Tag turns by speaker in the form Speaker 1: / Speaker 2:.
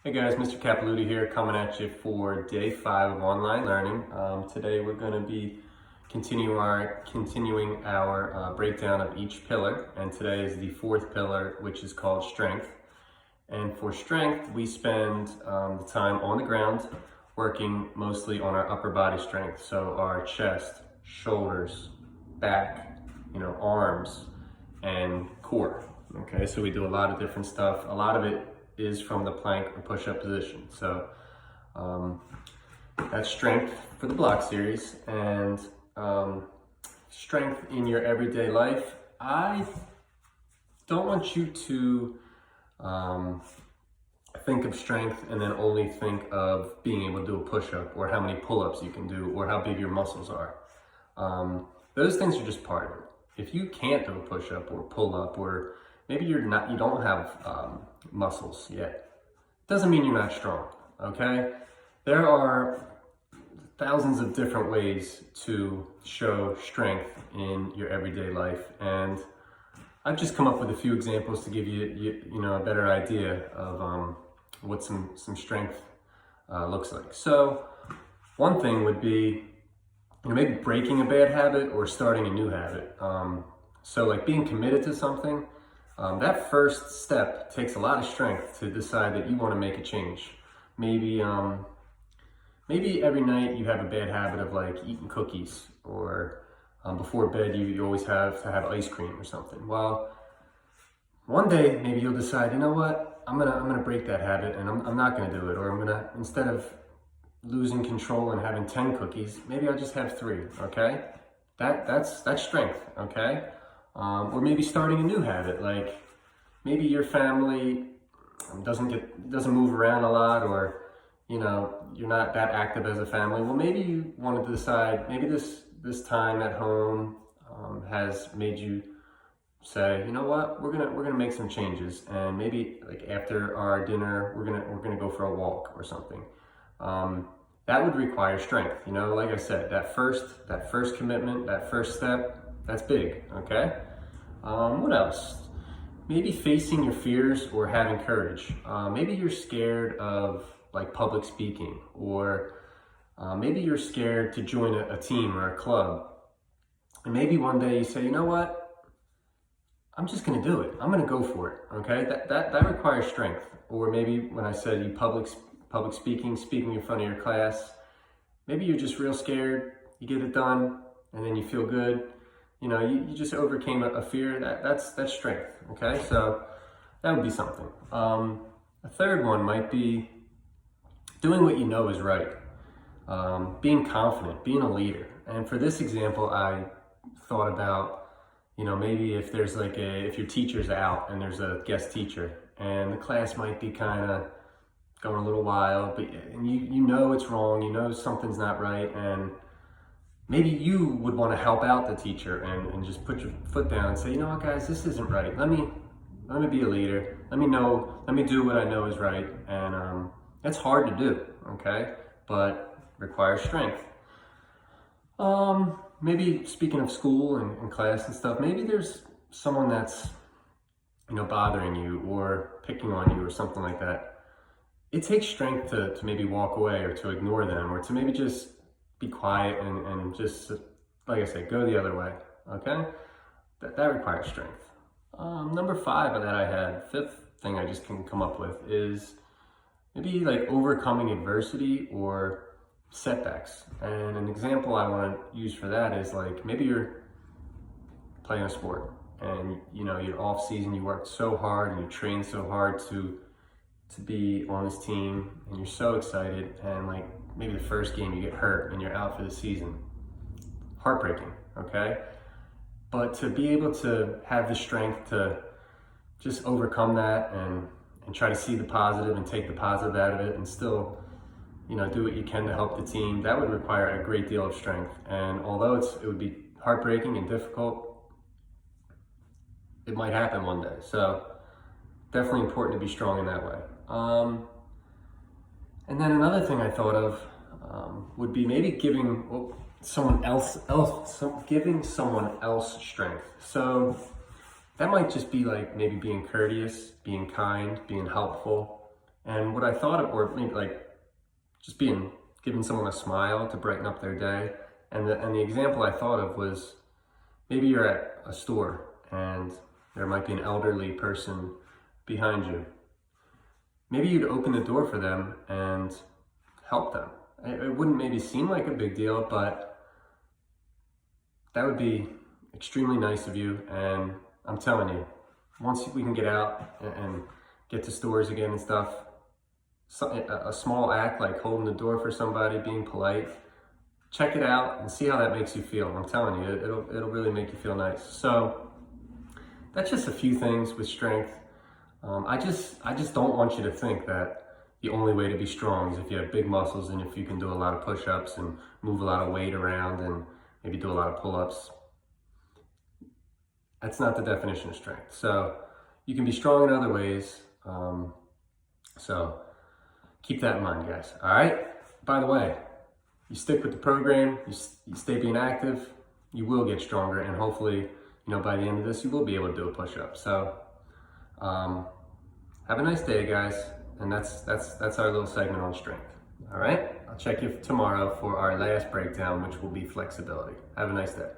Speaker 1: Hey guys, Mr. Capilouti here, coming at you for day 5 of online learning. Today we're going to be continuing our breakdown of each pillar, and today is the 4th pillar, which is called strength. And for strength, we spend the time on the ground working mostly on our upper body strength, so our chest, shoulders, back, arms, and core. Okay, so we do a lot of different stuff. A lot of it is from the plank or push-up position. So that's strength for the block series. And strength in your everyday life, I don't want you to think of strength and then only think of being able to do a push-up or how many pull-ups you can do or how big your muscles are. Those things are just part of it. If you can't do a push-up or pull-up, or maybe you don't have muscles yet, doesn't mean you're not strong, okay? There are thousands of different ways to show strength in your everyday life, and I've just come up with a few examples to give you a better idea of what some strength looks like. So one thing would be maybe breaking a bad habit or starting a new habit. So like being committed to something, that first step takes a lot of strength to decide that you want to make a change. Maybe every night you have a bad habit of like eating cookies, or before bed you always have to have ice cream or something. Well, one day maybe you'll decide, you know what, I'm gonna break that habit, and I'm not gonna do it, or I'm gonna, instead of losing control and having 10 cookies, maybe I'll just have 3. Okay, that's strength. Okay. Or maybe starting a new habit, like maybe your family doesn't move around a lot, or you're not that active as a family. Well, maybe you want to decide, maybe this time at home has made you say, you know what, we're gonna make some changes, and maybe like after our dinner we're gonna go for a walk or something. That would require strength. Like I said, that first commitment, that first step, that's big. Okay. What else? Maybe facing your fears or having courage. Maybe you're scared of like public speaking, or maybe you're scared to join a team or a club. And maybe one day you say, you know what? I'm just gonna do it. I'm gonna go for it. Okay? That requires strength. Or maybe when I said you public speaking in front of your class, maybe you're just real scared. You get it done, and then you feel good. You just overcame a fear. That's strength. Okay, so that would be something. A third one might be doing what you know is right. Being confident, being a leader. And for this example, I thought about, maybe if there's if your teacher's out and there's a guest teacher, and the class might be kind of going a little wild, but you know it's wrong, something's not right, and maybe you would want to help out the teacher and just put your foot down and say, you know what, guys, this isn't right. Let me be a leader. Let me do what I know is right. And it's hard to do, okay? But requires strength. Maybe speaking of school and class and stuff, maybe there's someone that's, bothering you or picking on you or something like that. It takes strength to maybe walk away, or to ignore them, or to maybe just be quiet and just, like I said, go the other way. Okay, that requires strength. Number 5 that I had, 5th thing I just can come up with, is maybe like overcoming adversity or setbacks. And an example I want to use for that is like maybe you're playing a sport, and you're off season, you worked so hard and you trained so hard to be on this team, and you're so excited, and like maybe the first game you get hurt and you're out for the season. Heartbreaking, okay? But to be able to have the strength to just overcome that and try to see the positive and take the positive out of it, and still, do what you can to help the team, that would require a great deal of strength. And although it would be heartbreaking and difficult, it might happen one day. So definitely important to be strong in that way. And then another thing I thought of would be maybe giving someone else strength. So that might just be like maybe being courteous, being kind, being helpful, And what I thought of, or maybe like just giving someone a smile to brighten up their day. And the example I thought of was, maybe you're at a store and there might be an elderly person behind you. Maybe you'd open the door for them and help them. It wouldn't maybe seem like a big deal, but that would be extremely nice of you. And I'm telling you, once we can get out and get to stores again and stuff, a small act like holding the door for somebody, being polite, check it out and see how that makes you feel. I'm telling you, it'll really make you feel nice. So that's just a few things with strength. I just don't want you to think that the only way to be strong is if you have big muscles and if you can do a lot of push-ups and move a lot of weight around and maybe do a lot of pull-ups. That's not the definition of strength. So you can be strong in other ways. So keep that in mind, guys. All right? By the way, you stick with the program, you stay being active, you will get stronger, and hopefully, by the end of this, you will be able to do a push-up. So have a nice day, guys. And that's our little segment on strength. All right? I'll check you tomorrow for our last breakdown, which will be flexibility. Have a nice day.